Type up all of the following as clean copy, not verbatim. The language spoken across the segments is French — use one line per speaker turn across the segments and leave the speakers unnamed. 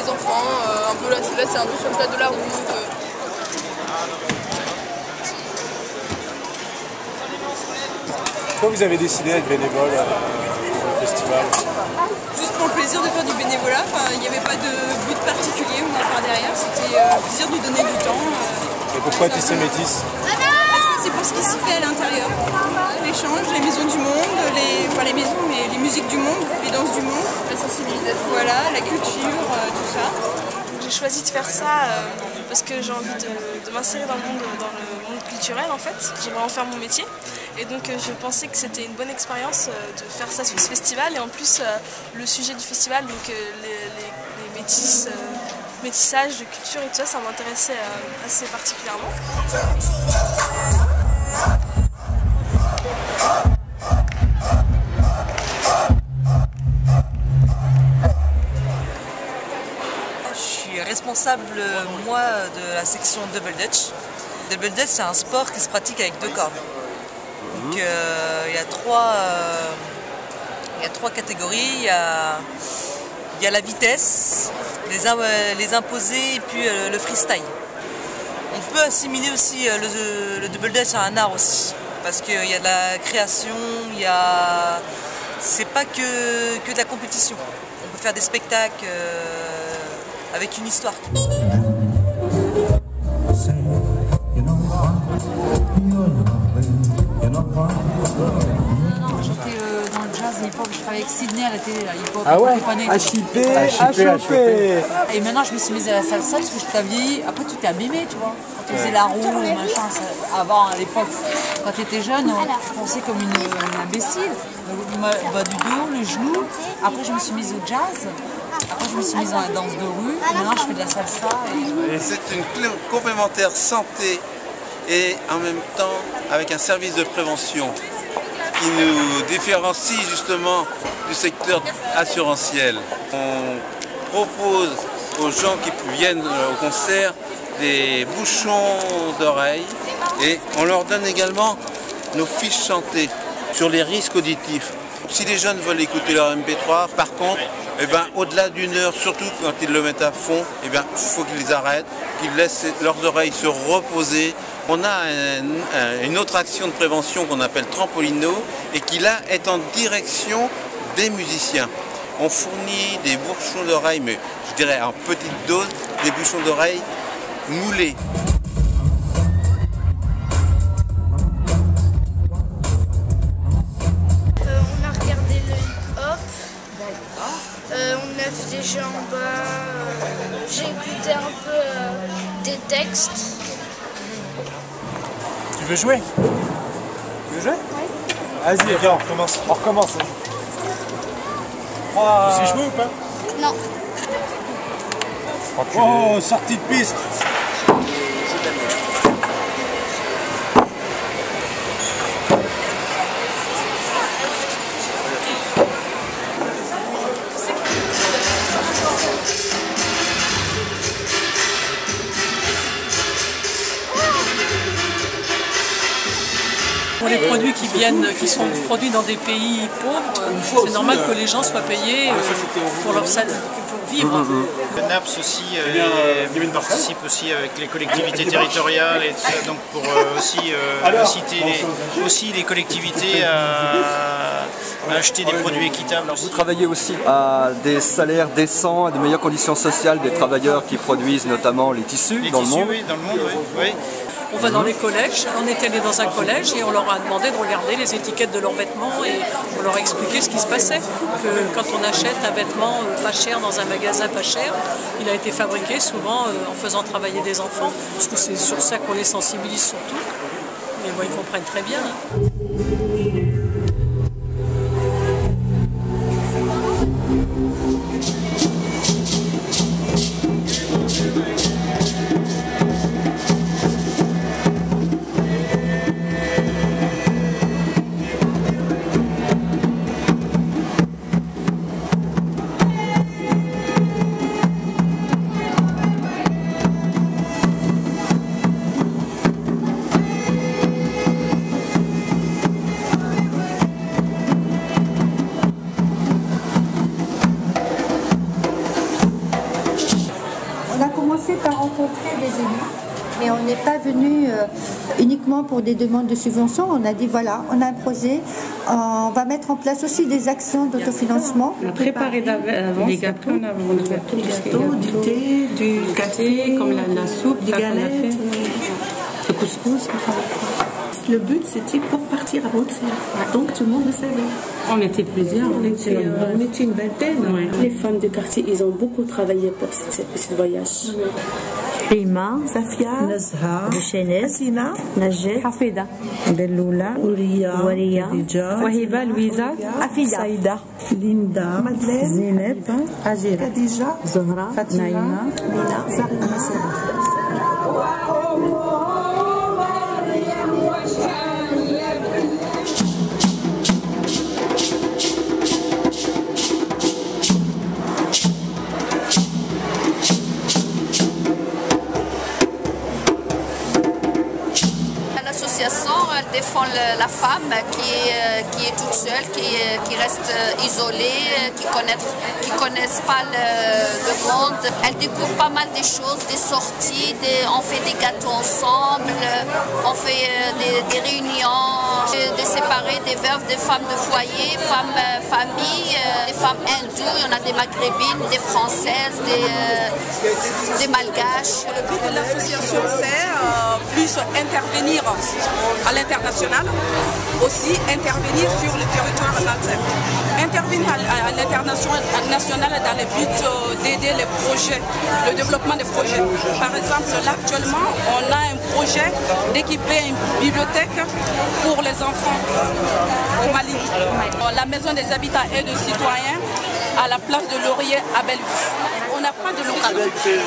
les enfants, un peu là c'est un peu sur le tas de la route.
Pourquoi vous avez décidé d'être bénévole pour le festival?
Juste pour le plaisir de faire du bénévolat, il n'y avait pas de but particulier ou par derrière, c'était le plaisir de donner du temps.
Et pourquoi Tisser Métis?
C'est pour ce qui s'y fait à l'intérieur. L'échange, les maisons du monde, pas les maisons, mais les musiques du monde, les danses du monde, la sensibilisation, voilà, la culture, tout ça.
J'ai choisi de faire ça parce que j'ai envie de m'insérer dans le monde culturel en fait. J'aimerais en faire mon métier. Et donc je pensais que c'était une bonne expérience de faire ça sur ce festival. Et en plus, le sujet du festival, donc les métissages de culture et tout ça, ça m'intéressait assez particulièrement.
Je suis responsable, moi, de la section Double Dutch. Double Dutch, c'est un sport qui se pratique avec 2 cordes. Donc il y a trois catégories. Il y a la vitesse, les imposés et puis le freestyle. On peut assimiler aussi le double dutch à un art aussi, parce qu'il y a de la création, c'est pas que de la compétition. On peut faire des spectacles avec une histoire.
J'étais dans le jazz et hip-hop, je travaillais avec Sydney à la télé, là, hip-hop.
Ah ouais, HIP.
Et maintenant je me suis mise à la salsa parce que je t'ai vieilli. Après tu t'es abîmé, tu vois. Quand tu faisais la roue, machin, avant à l'époque, quand tu étais jeune, tu pensais comme une imbécile. Du dos, le genou. Après je me suis mise au jazz. Après je me suis mise dans la danse de rue. Et maintenant je fais de la salsa.
C'est une complémentaire santé et en même temps avec un service de prévention qui nous différencie justement du secteur assurantiel. On propose aux gens qui viennent au concert des bouchons d'oreilles et on leur donne également nos fiches santé sur les risques auditifs. Si les jeunes veulent écouter leur MP3, par contre, au-delà d'une heure, surtout quand ils le mettent à fond, il faut qu'ils arrêtent, qu'ils laissent leurs oreilles se reposer. On a une autre action de prévention qu'on appelle Trampolino et qui là est en direction des musiciens. On fournit des bouchons d'oreilles, mais je dirais en petite dose, des bouchons d'oreilles moulés.
On a regardé le hip-hop, on a vu des jeux en bas, j'ai écouté un peu des textes.
Tu veux jouer? Tu veux jouer? Oui. Vas-y, viens, on recommence. On recommence. Tu sais jouer ou pas?
Non.
Oh, sortie de piste.
Pour les produits qui sont produits dans des pays pauvres, c'est normal que les gens soient payés pour leur salaire, pour vivre.
Le NAPS aussi participe aussi avec les collectivités territoriales et tout ça, donc pour inciter les collectivités à acheter des produits équitables.
Vous travaillez aussi à des salaires décents, à de meilleures conditions sociales des travailleurs qui produisent notamment les tissus dans le monde.
Oui, dans le monde, oui.
On va dans les collèges, on est allé dans un collège et on leur a demandé de regarder les étiquettes de leurs vêtements et on leur a expliqué ce qui se passait. Que quand on achète un vêtement pas cher dans un magasin pas cher, il a été fabriqué souvent en faisant travailler des enfants, parce que c'est sur ça qu'on les sensibilise surtout. Mais bon, ils comprennent très bien.
n'est pas venu uniquement pour des demandes de subventions. On a dit voilà, on a un projet, on va mettre en place aussi des actions d'autofinancement.
On a préparé d'avance, les gâteaux, on a vendu du gâteau, du thé, du café, comme la soupe, des galettes, le couscous. Le but, c'était pour partir à Bruxelles. Donc, tout le monde le savait. On était plusieurs. On était une vingtaine. Ouais. Les femmes du quartier, ils ont beaucoup travaillé pour ce voyage.
Rima,
Safia,
Nazha, Bouchenes,
Sina,
Najet,
Hafeda,
Deloula,
Waria,
Wahiba, Louisa,
Afida,
Saïda,
Linda, Madeleine,
Zineb, Azira,
Khadija,
Zohra,
Fatima,
Naïma,
Mina, Zarina,
L'association, elle défend la femme qui est toute seule, qui reste isolée, qui connaissent pas le monde. Elle découvre pas mal de choses, des sorties, on fait des gâteaux ensemble, on fait des réunions, de séparer des veuves, des femmes de foyer, femmes familles, des femmes hindoues, il y en a des maghrébines, des françaises, des malgaches.
Le but de l'association, c'est plus intervenir à l'international, aussi intervenir sur le territoire nantais. Intervenir à l'international dans le but d'aider les projets, le développement des projets. Par exemple, là actuellement, on a un projet d'équiper une bibliothèque pour les enfants au Mali. La maison des habitats et des citoyens à la place de Laurier à Bellevue. On n'a pas de local.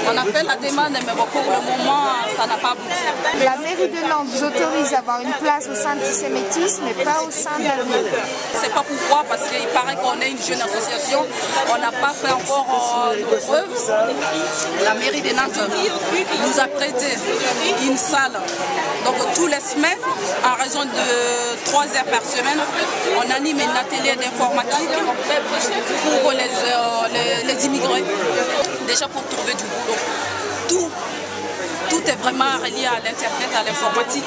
On a fait la demande, mais bon, pour le moment, ça n'a pas abouti.
La mairie de Nantes vous autorise à avoir une place au sein de Tissémétis, mais pas au sein de la ville.
C'est pas pourquoi, parce qu'il paraît qu'on est une jeune association, on n'a pas fait encore nos preuves. La mairie de Nantes nous a prêté une salle. Donc tous les semaines, en raison de 3 heures par semaine, on anime un atelier d'informatique pour les immigrés. Déjà pour trouver du boulot. Tout est vraiment relié à l'internet, à l'informatique.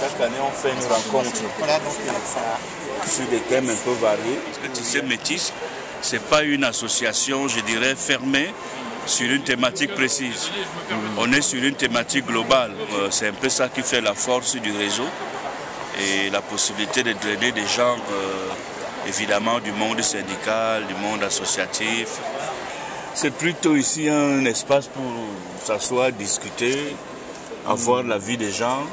Chaque année, on fait une rencontre sur des thèmes un peu variés.
Parce que Tisser Métis, ce n'est pas une association, je dirais, fermée sur une thématique précise. On est sur une thématique globale. C'est un peu ça qui fait la force du réseau et la possibilité de drainer des gens, évidemment, du monde syndical, du monde associatif. C'est plutôt ici un espace pour s'asseoir, discuter, avoir l'avis des gens.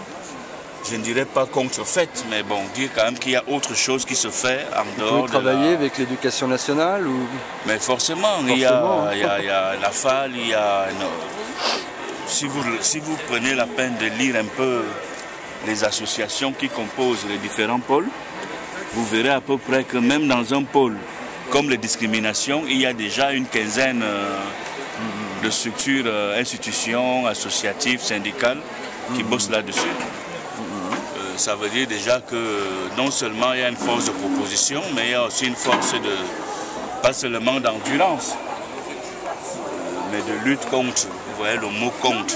Je ne dirais pas contrefaite, mais bon, dire quand même qu'il y a autre chose qui se fait en dehors
Vous travaillez avec l'éducation nationale ou...
Mais forcément, il y a la FAL, il y a... Si vous prenez la peine de lire un peu les associations qui composent les différents pôles, vous verrez à peu près que même dans un pôle comme les discriminations, il y a déjà une quinzaine de structures, institutions, associatives, syndicales qui bossent là-dessus. Ça veut dire déjà que non seulement il y a une force de proposition, mais il y a aussi une force de, pas seulement d'endurance, mais de lutte contre. Vous voyez le mot contre.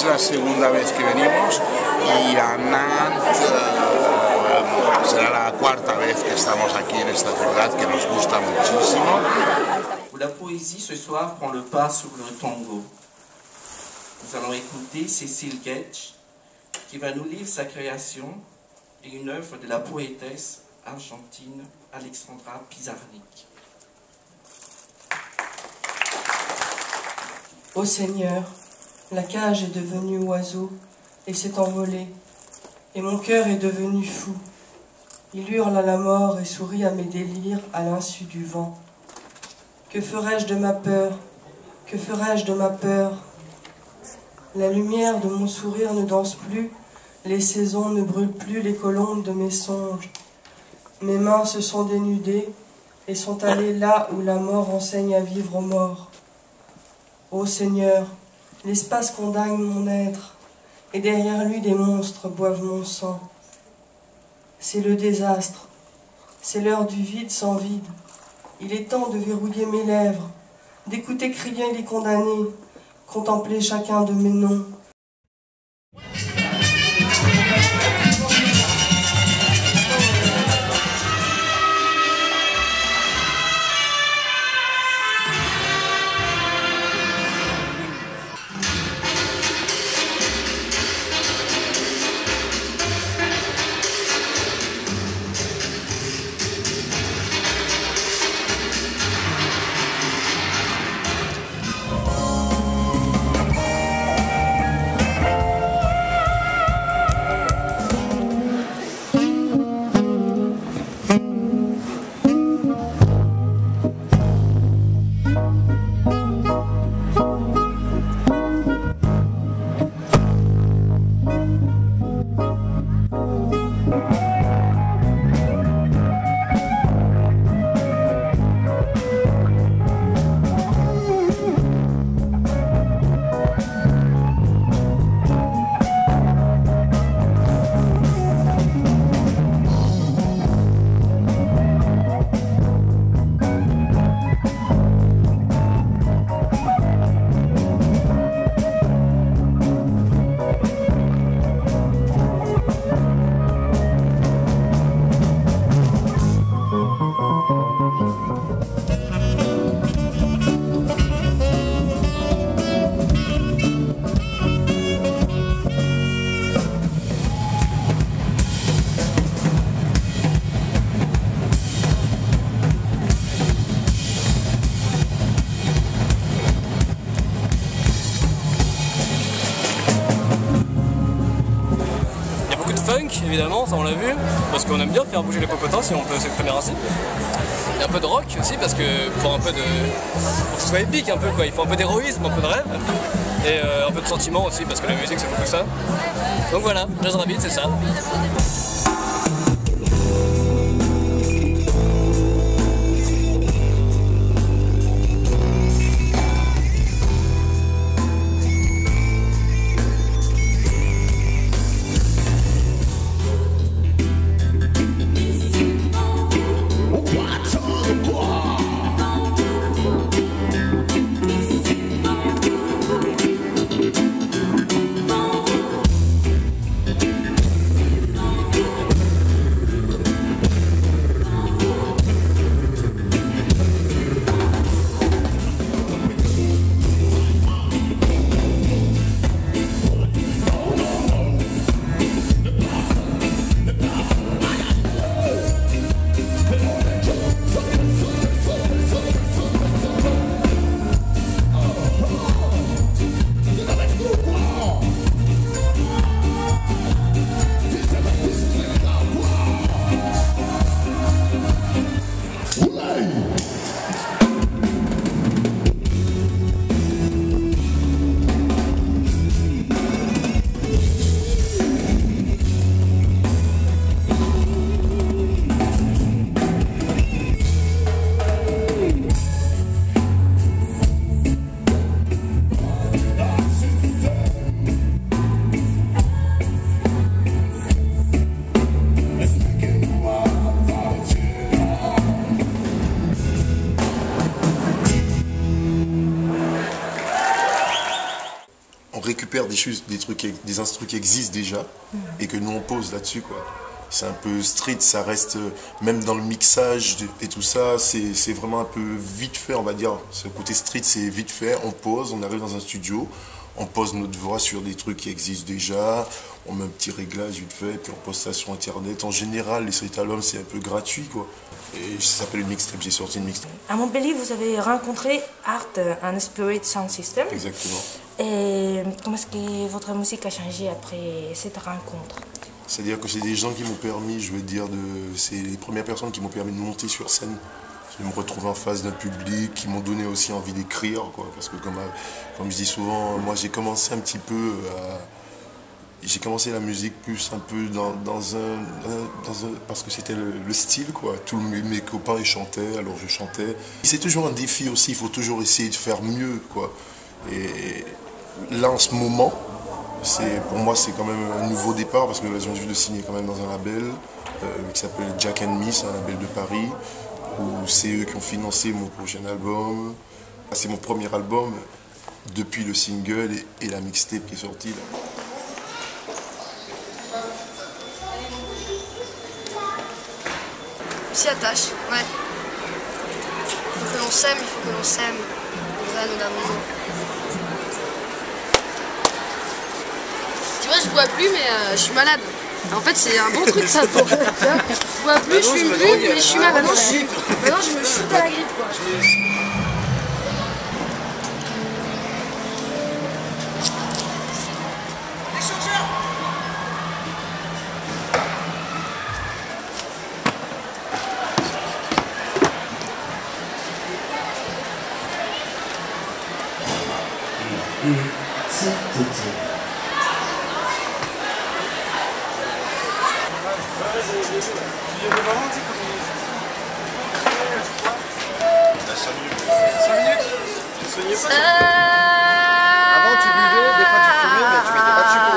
la segunda vez que venimos y a Nantes será la cuarta vez que estamos aquí en esta ciudad que nos gusta muchísimo.
La poésie ce soir prend le pas sur le tango. Nous allons écouter Cécile Getsch qui va nous lire sa création et une œuvre de la poétesse argentine Alexandra Pizarnik.
Ô Seigneur, la cage est devenue oiseau et s'est envolée, et mon cœur est devenu fou. Il hurle à la mort et sourit à mes délires à l'insu du vent. Que ferais-je de ma peur? Que ferais-je de ma peur? La lumière de mon sourire ne danse plus, les saisons ne brûlent plus les colombes de mes songes. Mes mains se sont dénudées et sont allées là où la mort enseigne à vivre aux morts. Ô Seigneur, l'espace condamne mon être, et derrière lui des monstres boivent mon sang. C'est le désastre, c'est l'heure du vide sans vide. Il est temps de verrouiller mes lèvres, d'écouter crier les condamnés, contempler chacun de mes noms.
Évidemment, ça on l'a vu, parce qu'on aime bien faire bouger les popotins si on peut s'exprimer ainsi. Il y a un peu de rock aussi, parce que pour que ce soit épique un peu quoi, il faut un peu d'héroïsme, un peu de rêve, et un peu de sentiment aussi, parce que la musique c'est beaucoup ça. Donc voilà, Jazz Rabbit c'est ça.
récupère des instruments qui existent déjà et que nous on pose là-dessus, quoi. C'est un peu street, ça reste, même dans le mixage et tout ça, c'est vraiment un peu vite fait, on va dire. Ce côté street, c'est vite fait, on pose, on arrive dans un studio, on pose notre voix sur des trucs qui existent déjà, on met un petit réglage vite fait, puis on poste ça sur internet. En général, les street albums, c'est un peu gratuit, quoi. Et ça s'appelle une mixtape, j'ai sorti une mixtape.
À Montpellier, vous avez rencontré Art and Spirit Sound System.
Exactement.
Et comment est-ce que votre musique a changé après cette rencontre?
C'est-à-dire que c'est des gens qui m'ont permis, je veux dire, c'est les premières personnes qui m'ont permis de monter sur scène, de me retrouver en face d'un public, qui m'ont donné aussi envie d'écrire, quoi. Parce que comme je dis souvent, moi j'ai commencé un petit peu j'ai commencé la musique plus un peu parce que c'était le style, quoi. Tous mes copains ils chantaient, alors je chantais. C'est toujours un défi aussi, il faut toujours essayer de faire mieux, quoi. Et là en ce moment, pour moi c'est quand même un nouveau départ parce que je viens juste de signer quand même dans un label qui s'appelle Jack & Me, c'est un label de Paris, où c'est eux qui ont financé mon prochain album. C'est mon premier album depuis le single et la mixtape qui est sortie là.
S'y attache, ouais. Il faut que l'on s'aime, il faut que l'on s'aime. On va nous d'amour. Tu vois, je bois plus, mais je suis malade. En fait, c'est un bon truc ça pour. Je bois plus, je fume plus, mais je suis malade. Maintenant, je me shoot à la grippe, quoi.
Avant tu buvais, des fois tu fumais, mais tu mettais pas de sucre.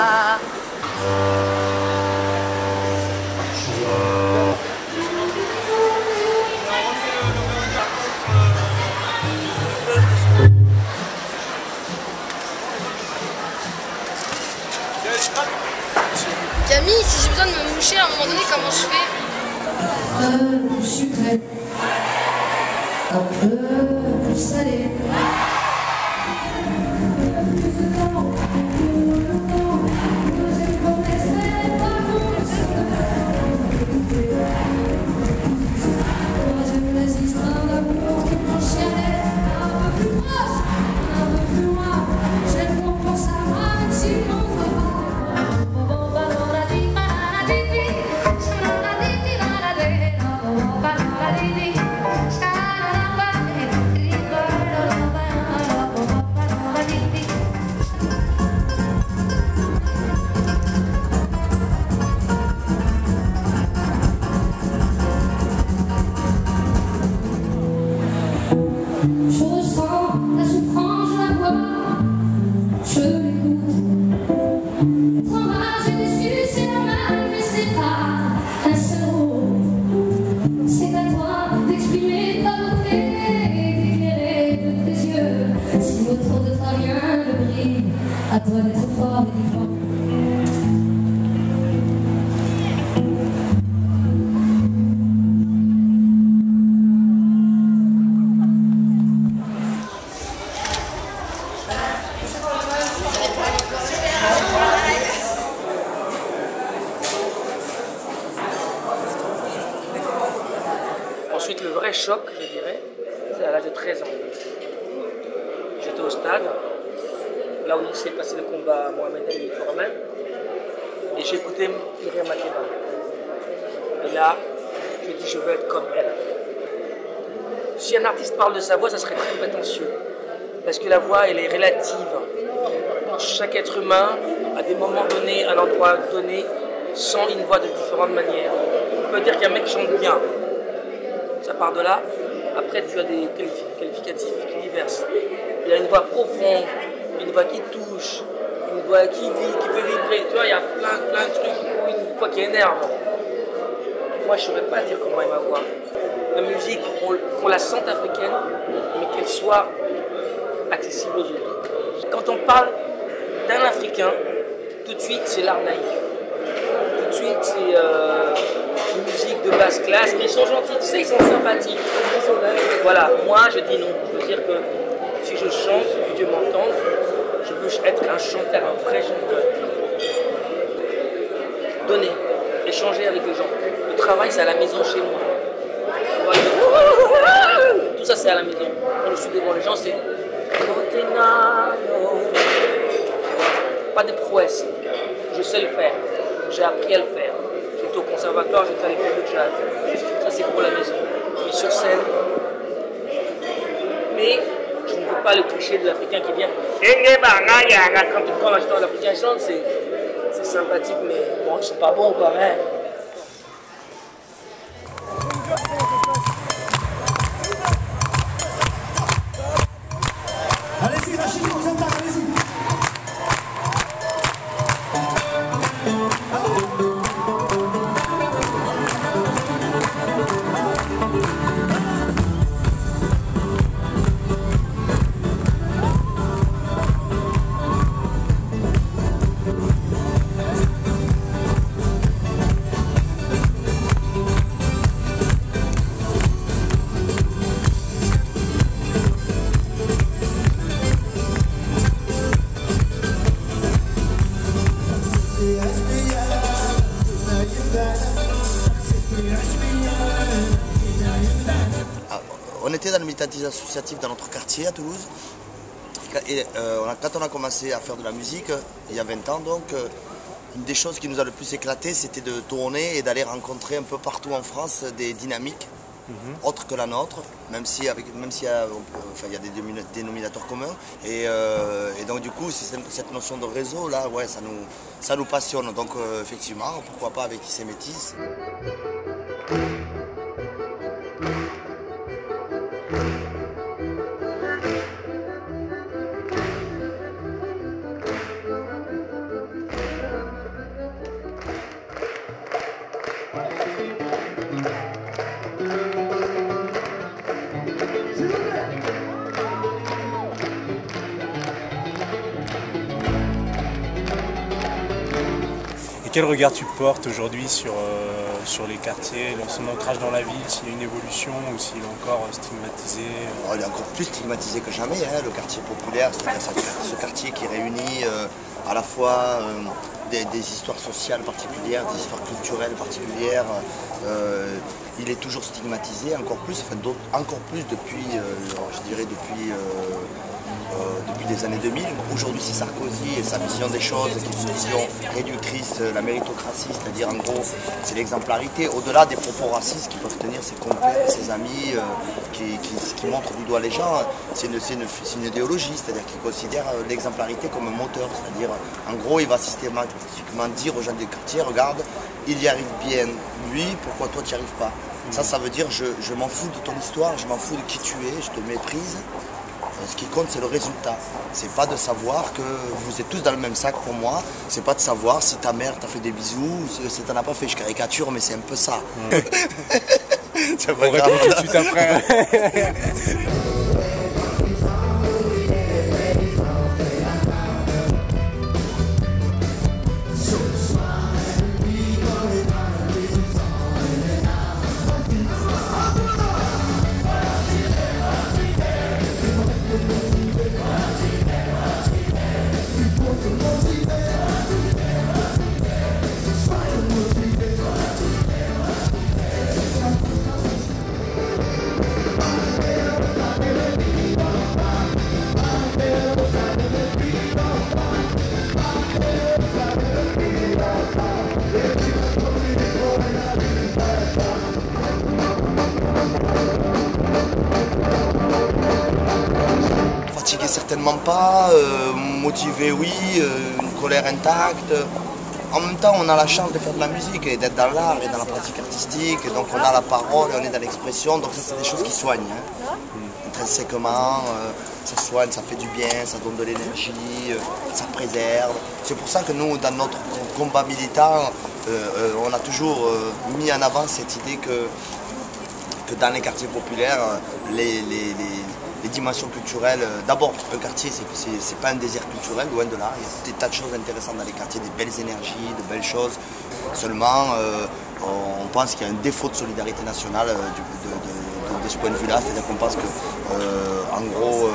Camille, si j'ai besoin de me moucher à un moment donné, comment je fais?
Sucré, un peu salé. À toi d'être fort et vivant.
Ensuite, le vrai choc, je dirais, c'est à l'âge de 13 ans. J'étais au stade, là où il s'est passé le combat Mohamed Ali Foreman, et j'ai écouté Myriam Makeba. Et là, je dis, je veux être comme elle. Si un artiste parle de sa voix, ça serait très prétentieux, parce que la voix, elle est relative. Chaque être humain, à des moments donnés, à un endroit donné, sent une voix de différentes manières. On peut dire qu'un mec chante bien, ça part de là. Après, tu as des qualificatifs qui diversent. Il y a une voix profonde, une voix qui touche, une voix qui vit, qui fait vibrer. Tu vois, il y a plein de trucs, une voix qui énerve. Moi, je ne saurais pas dire comment est ma voix. La musique, qu'on la sente africaine, mais qu'elle soit accessible aux autres. Quand on parle d'un Africain, tout de suite c'est l'art naïf. Tout de suite c'est une musique de basse classe, mais ils sont gentils, tu sais, ils sont sympathiques. Voilà, moi je dis non. Je veux dire que si je chante, que Dieu m'entende, je veux être un chanteur, un vrai chanteur. Donner, échanger avec les gens. Le travail c'est à la maison chez moi. Tout ça c'est à la maison. Quand je suis devant les gens c'est pas de prouesse. Je sais le faire. J'ai appris à le faire. J'étais au conservatoire, j'étais à l'école de jazz. Ça c'est pour la maison. Mais sur scène. Mais je ne veux pas le cliché de l'Africain qui vient. Quand tu prends l'histoire de l'Africain chante, c'est sympathique, mais bon, ils sont pas bons quand même.
Allez-y, Rachid, on s'entend, allez-y.
On était dans le militantisme associatif dans notre quartier à Toulouse. Et quand on a commencé à faire de la musique, il y a 20 ans, donc, une des choses qui nous a le plus éclaté, c'était de tourner et d'aller rencontrer un peu partout en France des dynamiques autres que la nôtre, même s'il y a des dénominateurs communs. Et donc du coup, cette notion de réseau, là, ouais, ça nous passionne. Donc effectivement, pourquoi pas avec Issey Métis.
Et quel regard tu portes aujourd'hui sur les quartiers, son ancrage dans la ville, s'il y a une évolution ou s'il est encore stigmatisé?
Oh, il est encore plus stigmatisé que jamais, hein, le quartier populaire, c'est-à-dire ce quartier qui réunit à la fois des histoires sociales particulières, des histoires culturelles particulières. Il est toujours stigmatisé, encore plus depuis, je dirais depuis les années 2000. Aujourd'hui, c'est Sarkozy et sa vision des choses, qui est une vision réductrice, la méritocratie, c'est-à-dire en gros, c'est l'exemplarité, au-delà des propos racistes qui peuvent tenir ses compères, ses amis, qui montrent du doigt les gens. C'est une idéologie, c'est-à-dire qu'il considère l'exemplarité comme un moteur, c'est-à-dire, en gros, il va systématiquement dire aux gens du quartier, regarde, il y arrive bien, lui, pourquoi toi tu n'y arrives pas? Ça veut dire, je m'en fous de ton histoire, je m'en fous de qui tu es, je te méprise. Ce qui compte, c'est le résultat. C'est pas de savoir que vous êtes tous dans le même sac pour moi. C'est pas de savoir si ta mère t'a fait des bisous, si t'en as pas fait. Je caricature, mais c'est un peu ça.
On répond tout de suite après.
Fatigué certainement pas, motivé oui, une colère intacte. En même temps, on a la chance de faire de la musique et d'être dans l'art et dans la pratique artistique. Donc on a la parole, on est dans l'expression, donc ça c'est des choses qui soignent. Hein. Intrinsèquement, ça soigne, ça fait du bien, ça donne de l'énergie, ça préserve. C'est pour ça que nous, dans notre combat militant, on a toujours mis en avant cette idée que dans les quartiers populaires, les dimensions culturelles. D'abord, un quartier, c'est pas un désir culturel, loin de là. Il y a des tas de choses intéressantes dans les quartiers, des belles énergies, de belles choses. Seulement, on pense qu'il y a un défaut de solidarité nationale de ce point de vue-là. C'est-à-dire qu'on pense que, en gros,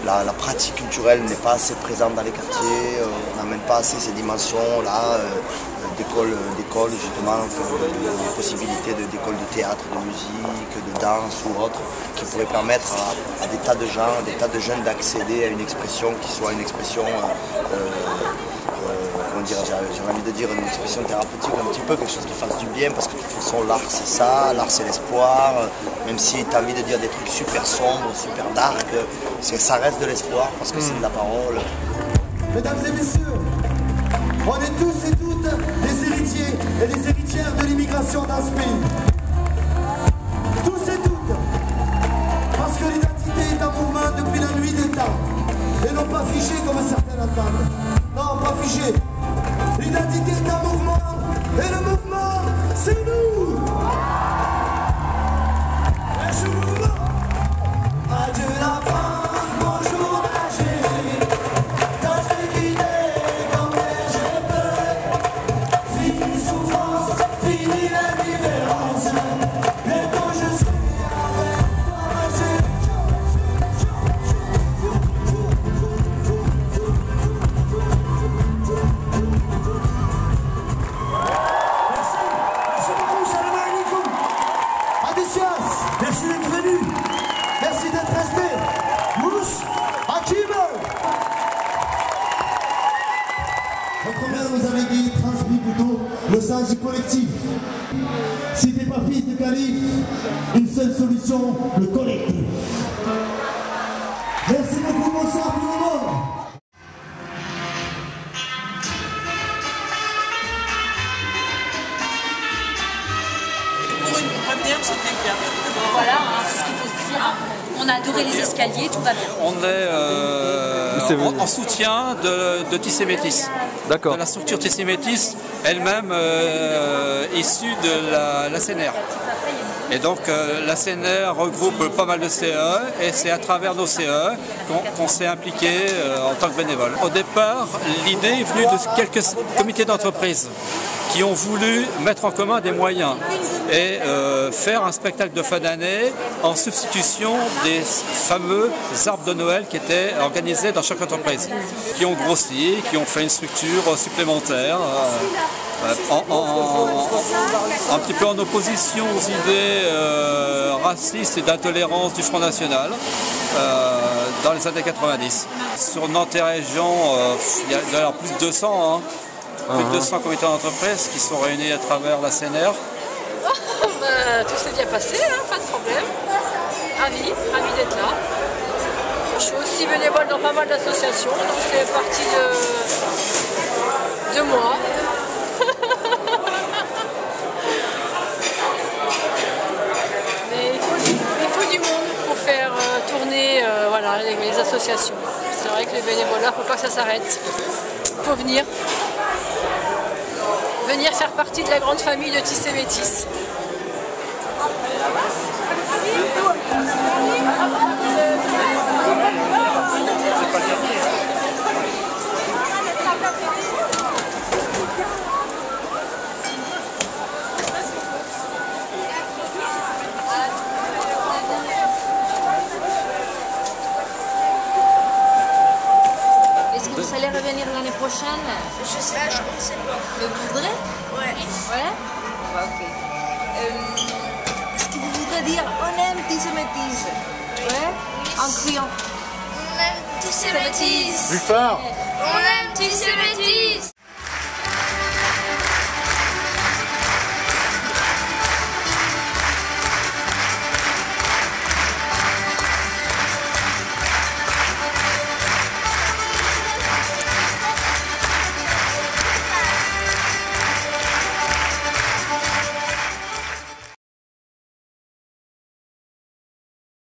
la pratique culturelle n'est pas assez présente dans les quartiers. On n'amène pas assez ces dimensions-là. D'écoles justement, des possibilités d'écoles de théâtre, de musique, de danse ou autre, qui pourraient permettre à des tas de gens, des tas de jeunes d'accéder à une expression qui soit une expression, comment dire, j'ai envie de dire une expression thérapeutique un petit peu, quelque chose qui fasse du bien, parce que de toute façon l'art c'est ça, l'art c'est l'espoir, même si tu as envie de dire des trucs super sombres, super dark, ça reste de l'espoir, parce que c'est de la parole.
Mesdames et messieurs, on est tous et toutes des héritiers et des héritières de l'immigration dans ce pays. Tous et toutes. Parce que l'identité est un mouvement depuis la nuit des temps. Et non pas figé comme certains l'entendent. Non, pas figé. L'identité est un mouvement. Et le mouvement, c'est nous. Adieu la France, bonjour l'Algérie. Merci d'être venu. Merci d'être resté. Mousse, Hakim. Votre mère nous avait dit, transmis plutôt le sens du collectif. Si t'es pas fils de calife, une seule solution, le collectif. Merci beaucoup, bonsoir tout le monde.
Pour une première, c'était bien. Voilà, c'est ce qu'il faut se dire. On a adoré les escaliers, tout va bien.
On est en soutien de Tissé Métis.
D'accord.
De la structure Tissé Métis, elle-même issue de la CNR. Et donc la CNR regroupe pas mal de CE et c'est à travers nos CE qu'on s'est impliqué en tant que bénévole. Au départ, l'idée est venue de quelques comités d'entreprise qui ont voulu mettre en commun des moyens et faire un spectacle de fin d'année en substitution des fameux arbres de Noël qui étaient organisés dans chaque entreprise, qui ont grossi, qui ont fait une structure supplémentaire, un petit peu en opposition aux idées racistes et d'intolérance du Front National dans les années 90. Sur Nantes et région, il y a d'ailleurs plus de 200, plus de 200 comités d'entreprise qui sont réunis à travers la CNR.
Tout s'est bien passé, pas de problème. Ravi d'être là. Je suis aussi bénévole dans pas mal d'associations, donc c'est partie de moi. Mais il faut du monde pour faire tourner voilà, les associations. C'est vrai que les bénévoles, il ne faut pas que ça s'arrête. Il faut venir faire partie de la grande famille de Tissé Métis.
Est-ce que vous allez revenir l'année prochaine?
Je sais pas, je ne sais pas.
Vous voudrez?
Ouais.
Ouais? Ok. Est-ce que vous voudrez dire on aime Tissé Métis? Ouais? En criant.
On aime Tissé Métis.
Plus fort.
On aime Tissé Métis.